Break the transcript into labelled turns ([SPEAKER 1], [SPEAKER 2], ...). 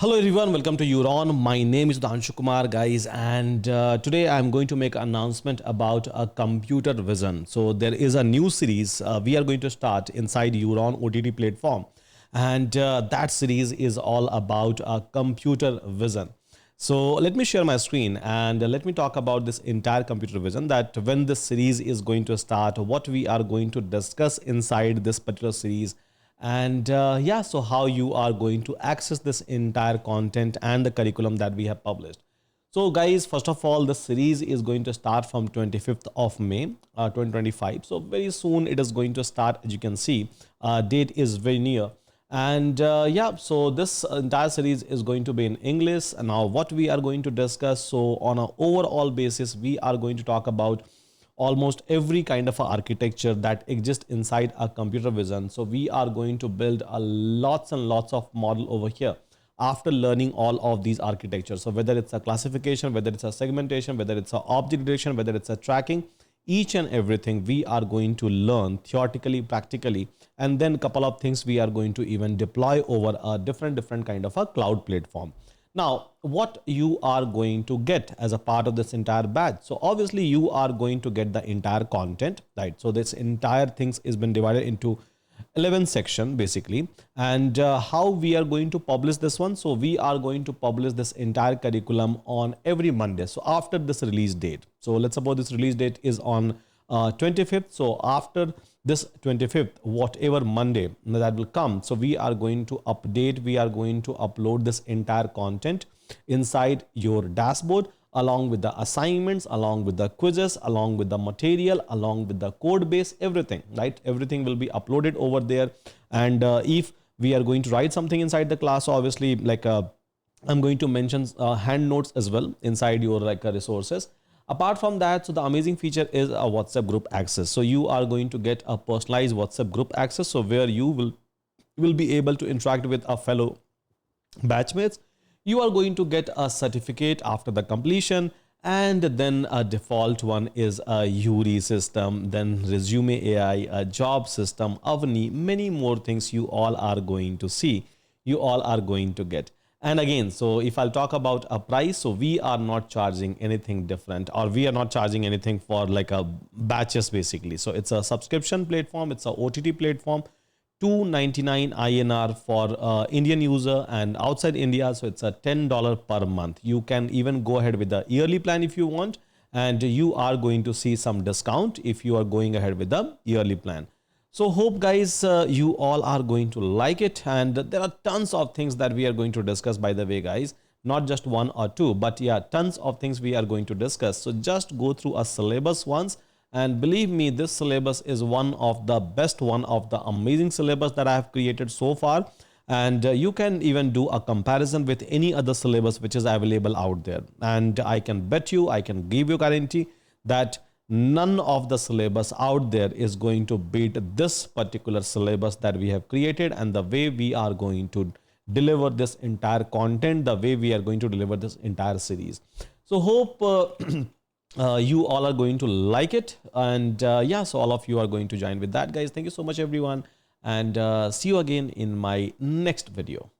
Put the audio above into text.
[SPEAKER 1] Hello everyone, welcome to Euron. My name is Dhanshu Kumar, guys, and today I'm going to make an announcement about a computer vision. So there is a new series we are going to start inside Euron OTT platform, and that series is all about computer vision. So let me share my screen and let me talk about this entire computer vision. That when this series is going to start, what we are going to discuss inside this particular series, and yeah, so how you are going to access this entire content and the curriculum that we have published. So guys, first of all, the series is going to start from 25th of May 2025. So very soon it is going to start. As you can see, date is very near. And yeah, so this entire series is going to be in English. And now what we are going to discuss, so on an overall basis, we are going to talk about almost every kind of architecture that exists inside a computer vision. So we are going to build a lots and lots of model over here after learning all of these architectures. So whether it's a classification, whether it's a segmentation, whether it's a object detection, whether it's a tracking, each and everything we are going to learn theoretically, practically, and then a couple of things we are going to even deploy over a different kind of a cloud platform. Now, what you are going to get as a part of this entire batch? So obviously you are going to get the entire content, right? So this entire things is been divided into 11 section basically. And how we are going to publish this one? So we are going to publish this entire curriculum on every Monday. So after this release date, so let's suppose this release date is on 25th. So after this 25th, whatever Monday that will come, so we are going to update, we are going to upload this entire content inside your dashboard, along with the assignments, along with the quizzes, along with the material, along with the code base, everything, right? Everything will be uploaded over there. And if we are going to write something inside the class, obviously like I'm going to mention hand notes as well inside your resources. Apart from that, so the amazing feature is a WhatsApp group access. So you are going to get a personalized WhatsApp group access, so where you will be able to interact with a fellow batchmates. You are going to get a certificate after the completion, and then a default one is a URI system, then resume AI, a job system, Avni, many more things you all are going to see, you all are going to get. And again, so if I'll talk about a price, so we are not charging anything different, or we are not charging anything for like a batches basically. So it's a subscription platform, it's a OTT platform, 299 INR for Indian user, and outside India, so it's a $10 per month. You can even go ahead with the yearly plan if you want, and you are going to see some discount if you are going ahead with the yearly plan. So hope guys, you all are going to like it, and there are tons of things that we are going to discuss, by the way guys, not just one or two, but yeah, tons of things we are going to discuss. So just go through a syllabus once, and believe me, this syllabus is one of the best, one of the amazing syllabus that I have created so far. And you can even do a comparison with any other syllabus which is available out there. And I can bet you, I can give you guarantee that none of the syllabus out there is going to beat this particular syllabus that we have created, and the way we are going to deliver this entire content, the way we are going to deliver this entire series. So hope you all are going to like it, and yeah, so all of you are going to join with that guys. Thank you so much everyone, and see you again in my next video.